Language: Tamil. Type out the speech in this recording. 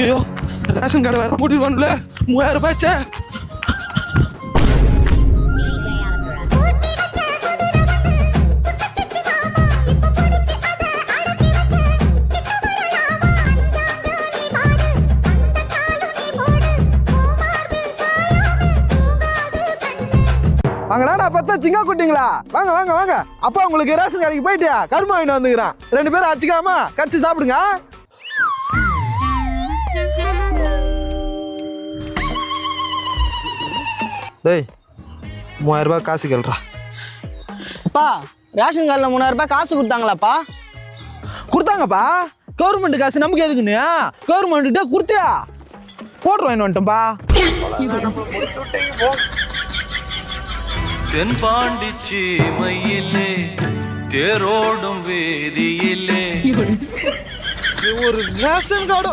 ஐயோ ரேஷன் கார்டு வேற முடிவுல 3000 ரூபாய்ச்சே. வாங்கடா பார்த்தா சிங்கா குட்டிங்களா, வாங்க வாங்க வாங்க. அப்பா உங்களுக்கு ரேஷன் கடைக்கு போயிட்டியா? கரும்பு வாங்கிட்டு வந்துக்கிறேன். 2 பேரும் அடிச்சுக்காம கடிச்சு சாப்பிடுங்க. டேய் 3000 ரூபாய் காசு கேள்றா. அப்பா ரேஷன் கார்டில் 3000 ரூபாய் காசு கொடுத்தாங்களாப்பா? கொடுத்தாங்கப்பா. கவர்மெண்ட் காசு நமக்கு எதுக்குன்னு கவர்மெண்ட்டு கொடுத்தியா? போட்டு வாங்கிட்டு வந்துட்டோம்ப்பா. தென்பாண்டி சீமையிலே தேரோடும் வேதியிலே ஒரு ரேஷன் கார்டு